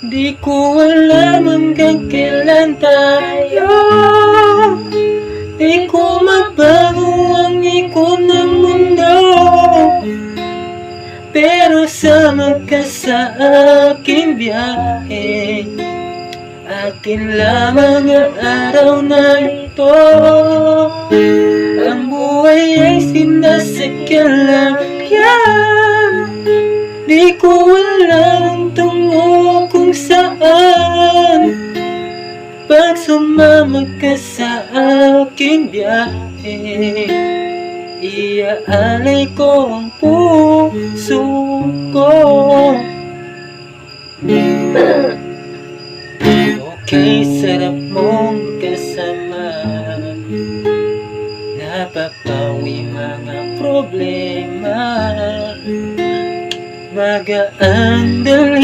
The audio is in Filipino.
Di ko alam hanggang kailan tayo di ko mabago ang ikot ng mundo, pero sama ka sa aking biyahe. Akin lamang ang araw na ito. Ang buhay ay sinasakyan lang yan. Di ko alam tungo kung saan. Pag sumama ka sa aking biyahe, iaalay ko ang puso ko. Okay, sarap mong kasama, napapawi mga problema, magaan dali.